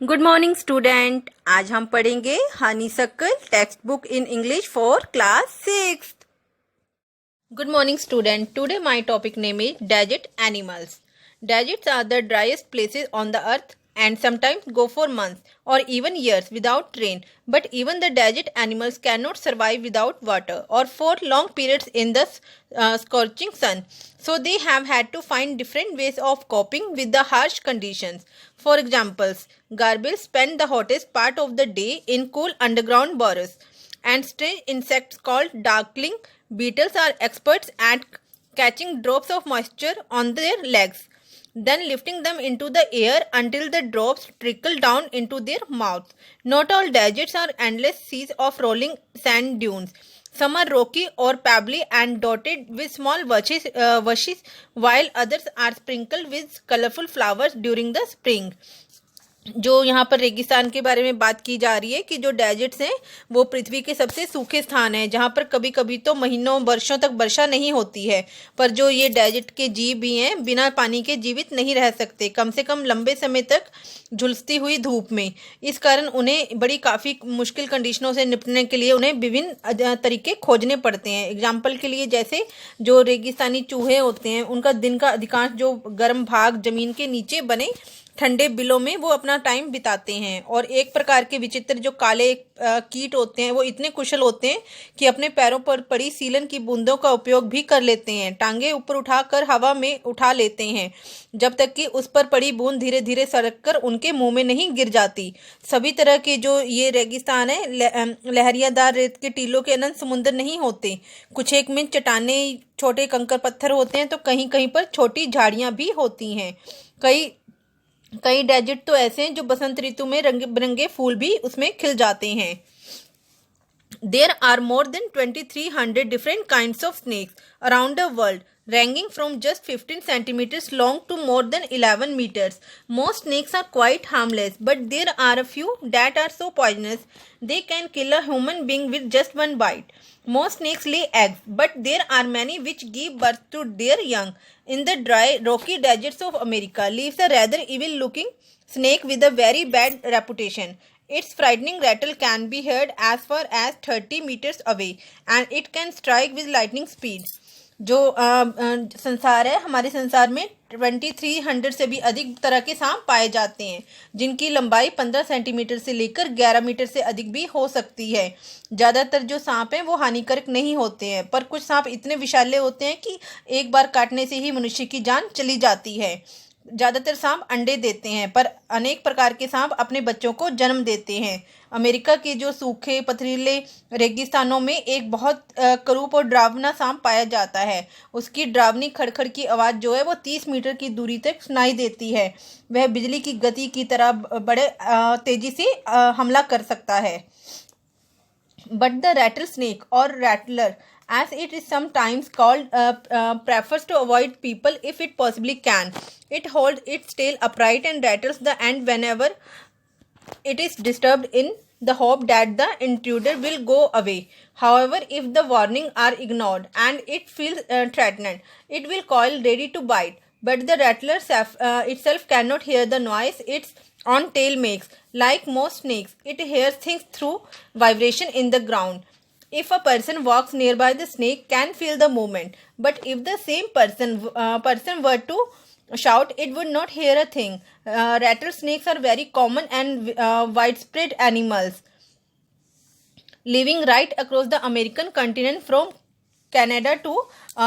Good morning student. आज हम पढ़ेंगे Honeysuckle text book in English for class 6। Good morning student. Today my topic name is desert animals. Deserts are the driest places on the earth and sometimes go for months or even years without rain. But even the desert animals cannot survive without water or for long periods in the scorching sun. So they have had to find different ways of coping with the harsh conditions. For examples, garbels spend the hottest part of the day in cool underground burrows, and strange insects called darkling beetles are experts at catching drops of moisture on their legs, then lifting them into the air until the drops trickle down into their mouths. Not all deserts are endless seas of rolling sand dunes. Some are rocky or pebbly and dotted with small washes, while others are sprinkled with colorful flowers during the spring. जो यहाँ पर रेगिस्तान के बारे में बात की जा रही है कि जो डेजर्ट्स हैं वो पृथ्वी के सबसे सूखे स्थान हैं जहाँ पर कभी कभी तो महीनों वर्षों तक वर्षा नहीं होती है। पर जो ये डेजर्ट के जीव भी हैं बिना पानी के जीवित नहीं रह सकते, कम से कम लंबे समय तक झुलसती हुई धूप में। इस कारण उन्हें बड़ी काफ़ी मुश्किल कंडीशनों से निपटने के लिए उन्हें विभिन्न तरीके खोजने पड़ते हैं। एग्जाम्पल के लिए जैसे जो रेगिस्तानी चूहे होते हैं उनका दिन का अधिकांश जो गर्म भाग ज़मीन के नीचे बने ठंडे बिलों में वो अपना टाइम बिताते हैं। और एक प्रकार के विचित्र जो काले कीट होते हैं वो इतने कुशल होते हैं कि अपने पैरों पर पड़ी सीलन की बूंदों का उपयोग भी कर लेते हैं। टांगे ऊपर उठाकर हवा में उठा लेते हैं जब तक कि उस पर पड़ी बूंद धीरे धीरे सरक कर उनके मुंह में नहीं गिर जाती। सभी तरह के जो ये रेगिस्तान है लहरियादार रेत के टीलों के अनंत समुद्र नहीं होते। कुछ एक में चट्टाने छोटे कंकर पत्थर होते हैं तो कहीं कहीं पर छोटी झाड़ियाँ भी होती हैं। कई डेजर्ट तो ऐसे हैं जो बसंत ऋतु में रंग बिरंगे फूल भी उसमें खिल जाते हैं। There are more than 2300 different kinds of snakes around the world, ranging from just 15 centimeters long to more than 11 meters. Most snakes are quite harmless, but there are a few that are so poisonous they can kill a human being with just one bite. Most snakes lay eggs, but there are many which give birth to their young. In the dry, rocky deserts of America lives a rather evil-looking snake with a very bad reputation. Its frightening rattle can be heard as far as 30 meters away, and it can strike with lightning speed. जो संसार है, हमारे संसार में 2300 से भी अधिक तरह के सांप पाए जाते हैं जिनकी लंबाई 15 सेंटीमीटर से लेकर 11 मीटर से अधिक भी हो सकती है। ज़्यादातर जो सांप हैं वो हानिकारक नहीं होते हैं, पर कुछ सांप इतने विषैले होते हैं कि एक बार काटने से ही मनुष्य की जान चली जाती है। ज़्यादातर सांप अंडे देते हैं, पर अनेक प्रकार के सांप अपने बच्चों को जन्म देते हैं। अमेरिका के जो सूखे पथरीले रेगिस्तानों में एक बहुत करूप और डरावना सांप पाया जाता है। उसकी डरावनी खड़खड़ की आवाज़ जो है वो 30 मीटर की दूरी तक सुनाई देती है। वह बिजली की गति की तरह बड़े तेज़ी से हमला कर सकता है। बट द रैटल स्नेक और rattler, as it is sometimes called, prefers to avoid people if it possibly can. It holds its tail upright and rattles the end whenever it is disturbed in the hope that the intruder will go away. However, if the warnings are ignored and it feels threatened, it will coil ready to bite. But the rattler itself cannot hear the noise its own tail makes. Like most snakes, it hears things through vibration in the ground. If a person walks nearby, the snake can feel the movement, but if the same person were to shout, it would not hear a thing. Rattlesnakes are very common and widespread animals, living right across the American continent from Canada to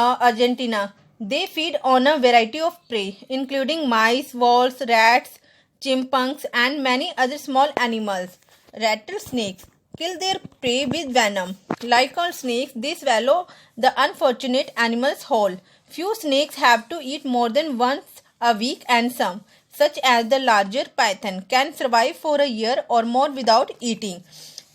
Argentina. They feed on a variety of prey, including mice, voles, rats, chipmunks, and many other small animals. Rattlesnakes kill their prey with venom. Like all snakes, they swallow the unfortunate animals whole. Few snakes have to eat more than once a week, and some, such as the larger python, can survive for a year or more without eating.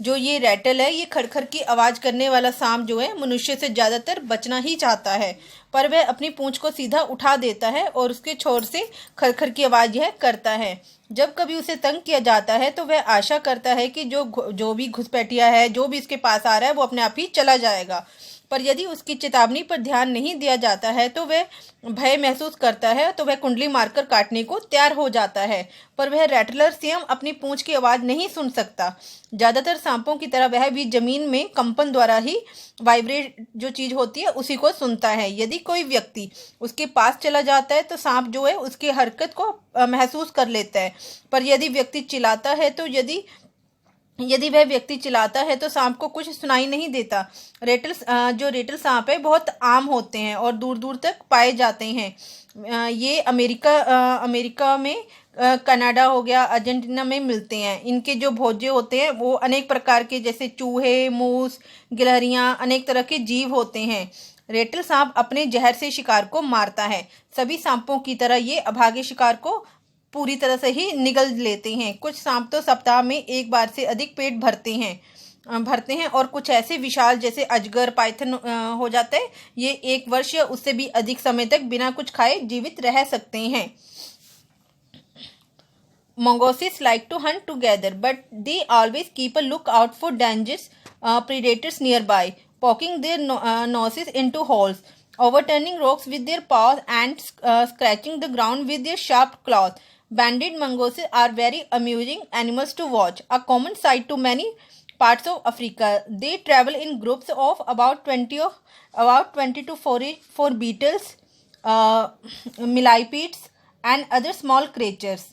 जो ये rattle है, ये खड़खड़ की आवाज़ करने वाला सांप जो है मनुष्य से ज़्यादातर बचना ही चाहता है, पर वह अपनी पूंछ को सीधा उठा देता है और उसके छोर से खड़खड़ की आवाज़ यह करता है। जब कभी उसे तंग किया जाता है तो वह आशा करता है कि जो भी घुसपैठिया है, जो भी इसके पास आ रहा है वो अपने आप ही चला जाएगा। पर यदि उसकी चेतावनी पर ध्यान नहीं दिया जाता है तो वह भय महसूस करता है, तो वह कुंडली मारकर काटने को तैयार हो जाता है, पर वह रैटलर स्वयं अपनी पूंछ की आवाज़ नहीं सुन सकता। ज़्यादातर सांपों की तरह वह भी जमीन में कंपन द्वारा ही वाइब्रेट जो चीज़ होती है उसी को सुनता है। यदि कोई व्यक्ति उसके पास चला जाता है तो सांप जो है उसकी हरकत को महसूस कर लेता है, पर यदि व्यक्ति चिल्लाता है तो यदि वह व्यक्ति चिल्लाता है तो सांप को कुछ सुनाई नहीं देता। जो रेटल सांप है बहुत आम होते हैं और दूर दूर तक पाए जाते हैं। ये अमेरिका में, कनाडा हो गया, अर्जेंटीना में मिलते हैं। इनके जो भोजे होते हैं वो अनेक प्रकार के, जैसे चूहे, मूस, गिलहरियाँ, अनेक तरह के जीव होते हैं। रेटल सांप अपने जहर से शिकार को मारता है। सभी सांपों की तरह ये अभागे शिकार को पूरी तरह से ही निगल लेते हैं। कुछ सांप तो सप्ताह में एक बार से अधिक पेट भरते हैं और कुछ ऐसे विशाल जैसे अजगर, पाइथन हो जाते हैं, ये 1 वर्ष या उससे भी अधिक समय तक बिना कुछ खाए जीवित रह सकते हैं। Mongooses like to hunt together, but they always keep a lookout for dangerous predators nearby, poking their noses into holes, overturning rocks with their paws, and scratching the ground with their sharp claws. Banded mongooses are very amusing animals to watch, a common sight to many parts of Africa. They travel in groups of about 20 to 4 beetles, millipedes, and other small creatures.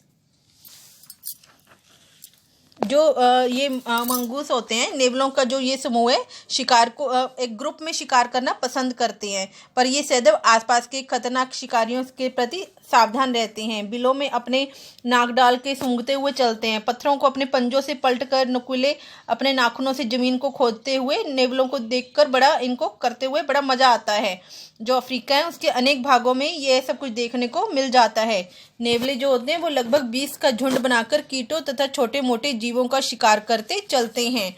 जो ये mongoose होते हैं, नेवलों का जो ये समूह है, शिकार को एक ग्रुप में शिकार करना पसंद करते हैं, पर ये सदैव आसपास के खतरनाक शिकारियों के प्रति सावधान रहते हैं। बिलों में अपने नाक डाल के सूंघते हुए चलते हैं। पत्थरों को अपने पंजों से पलटकर, नुकीले अपने नाखूनों से जमीन को खोदते हुए नेवलों को देखकर इनको करते हुए बड़ा मजा आता है। जो अफ्रीका है उसके अनेक भागों में ये सब कुछ देखने को मिल जाता है। नेवले जो होते हैं वो लगभग 20 का झुंड बनाकर कीटों तथा छोटे मोटे जीवों का शिकार करते चलते हैं।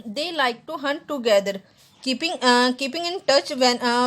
They like to hunt together, keeping in touch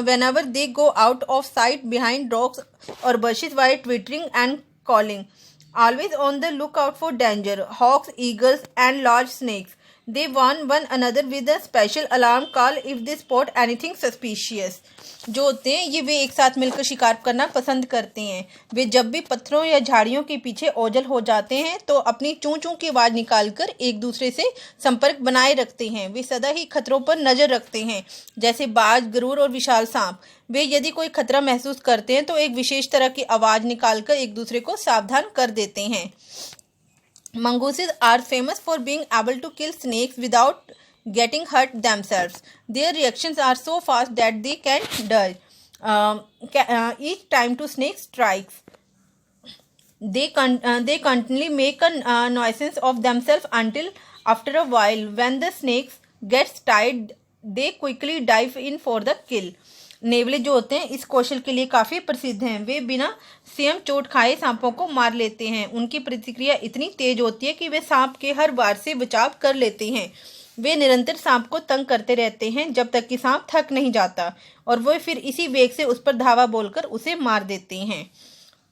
whenever they go out of sight behind rocks or bushes while twittering and calling. Always on the lookout for danger, hawks, eagles, and large snakes. They warn one another with a special alarm call if they spot anything suspicious. जो होते हैं ये वे एक साथ मिलकर शिकार करना पसंद करते हैं। वे जब भी पत्थरों या झाड़ियों के पीछे ओझल हो जाते हैं तो अपनी चूं चूं की आवाज़ निकालकर एक दूसरे से संपर्क बनाए रखते हैं। वे सदा ही खतरों पर नज़र रखते हैं, जैसे बाज, गरुड़ और विशाल सांप। वे यदि कोई खतरा महसूस करते हैं तो एक विशेष तरह की आवाज़ निकालकर एक दूसरे को सावधान कर देते हैं। Mongooses are famous for being able to kill snakes without getting hurt themselves. Their reactions are so fast that they can dodge each time two snakes strikes. They continually make a nuisance of themselves until after a while, when the snakes gets tired, they quickly dive in for the kill. नेवले जो होते हैं इस कौशल के लिए काफ़ी प्रसिद्ध हैं। वे बिना स्वयं चोट खाए सांपों को मार लेते हैं। उनकी प्रतिक्रिया इतनी तेज होती है कि वे सांप के हर वार से बचाव कर लेते हैं। वे निरंतर सांप को तंग करते रहते हैं जब तक कि सांप थक नहीं जाता और वे फिर इसी वेग से उस पर धावा बोलकर उसे मार देते हैं।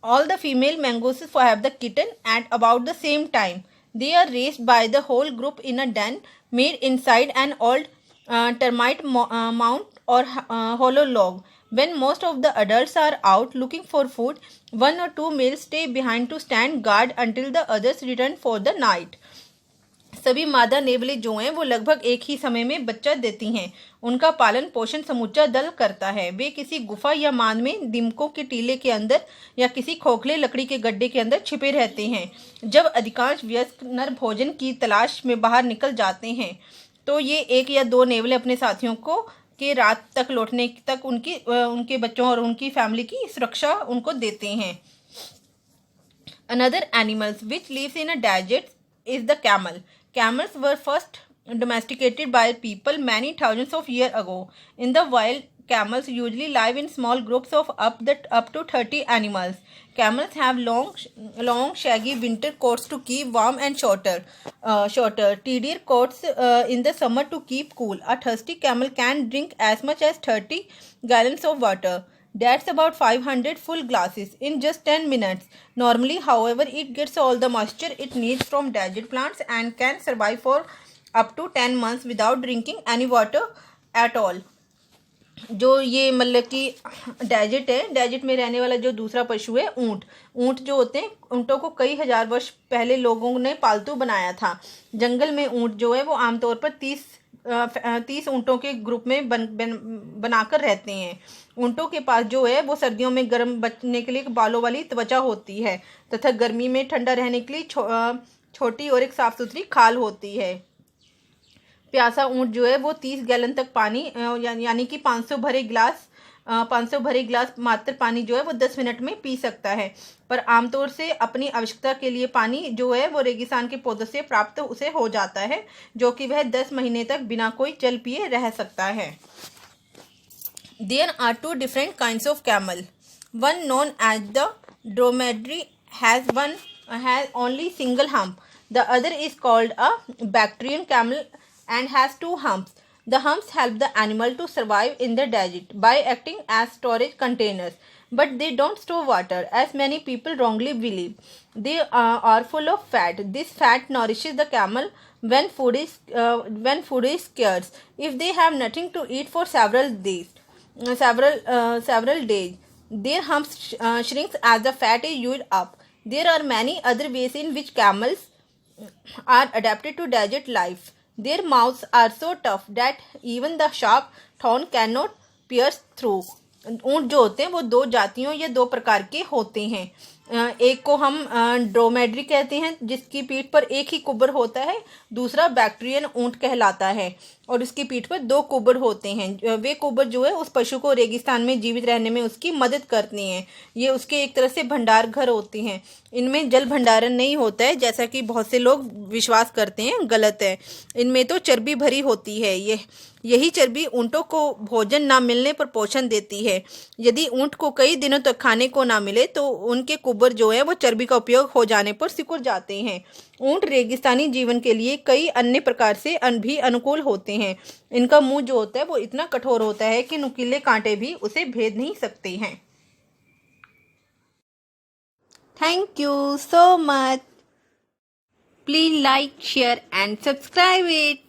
All the female mongooses have the kitten at about the same time. They are raised by the whole group in a den made inside an old termite mound or hollow log. When most of the adults are out looking for food, 1 or 2 males stay behind to stand guard until the others return for the night. सभी मादा नेवले जो हैं वो लगभग एक ही समय में बच्चा देती हैं। उनका पालन पोषण समूचा दल करता है। वे किसी गुफा या मान में दीमकों के टीले के अंदर या किसी खोखले लकड़ी के गड्ढे के अंदर छिपे रहते हैं। जब अधिकांश वयस्क नर भोजन की तलाश में बाहर निकल जाते हैं तो ये 1 या 2 नेवले अपने साथियों को के रात तक लौटने तक उनके बच्चों और उनकी फैमिली की सुरक्षा उनको देते हैं। Another animals which lives in a desert is the camel. Camels were first domesticated by people many thousands of years ago. In the wild, camels usually live in small groups of up to 30 animals. Camels have long, shaggy winter coats to keep warm and shorter, tedier coats in the summer to keep cool. A thirsty camel can drink as much as 30 gallons of water. That's about 500 full glasses in just 10 minutes. Normally, however, it gets all the moisture it needs from desert plants and can survive for up to 10 months without drinking any water at all. जो ये मतलब कि desert है, desert में रहने वाला जो दूसरा पशु है ऊंट। ऊंट जो होते हैं, ऊंटों को कई हजार वर्ष पहले लोगों ने पालतू बनाया था। जंगल में ऊंट जो है वो आमतौर पर 30 ऊंटों के ग्रुप में बनाकर रहते हैं। ऊंटों के पास जो है वो सर्दियों में गर्म बचने के लिए बालों वाली त्वचा होती है तथा गर्मी में ठंडा रहने के लिए छोटी और एक साफ सुथरी खाल होती है। प्यासा ऊंट जो है वो 30 गैलन तक पानी यानी कि 500 भरे गिलास मात्र पानी जो है वो 10 मिनट में पी सकता है। पर आमतौर से अपनी आवश्यकता के लिए पानी जो है वो रेगिस्तान के पौधों से प्राप्त उसे हो जाता है, जो कि वह 10 महीने तक बिना कोई जल पिए रह सकता है। There are two different kinds of camel. One known as the dromedary has only single hump. The other is called a Bactrian camel and has two humps. The humps help the animal to survive in the desert by acting as storage containers, but they don't store water, as many people wrongly believe. They are full of fat. This fat nourishes the camel when food is scarce. If they have nothing to eat for several days, their humps shrinks as the fat is used up. There are many other ways in which camels are adapted to desert life. Their mouths are so tough that even the sharp thorn cannot pierce through. ऊंट जो होते हैं वो दो जातियों या दो प्रकार के होते हैं। एक को हम ड्रोमेड्री कहते हैं, जिसकी पीठ पर एक ही कुब्बर होता है। दूसरा बैक्ट्रियन ऊंट कहलाता है और इसकी पीठ पर दो कुब्बर होते हैं। वे कुब्बर जो है उस पशु को रेगिस्तान में जीवित रहने में उसकी मदद करते हैं। ये उसके एक तरह से भंडार घर होते हैं। इनमें जल भंडारण नहीं होता है, जैसा कि बहुत से लोग विश्वास करते हैं, गलत है। इनमें तो चर्बी भरी होती है। यही चर्बी ऊँटों को भोजन ना मिलने पर पोषण देती है। यदि ऊँट को कई दिनों तक खाने को ना मिले तो उनके कुब्बर जो है वो चर्बी का उपयोग हो जाने पर सिकुड़ जाते हैं। ऊँट रेगिस्तानी जीवन के लिए कई अन्य प्रकार से भी अनुकूल होते हैं। इनका मुंह जो होता है वो इतना कठोर होता है कि नुकीले कांटे भी उसे भेद नहीं सकते हैं। Thank you so much. Please like, share and subscribe it.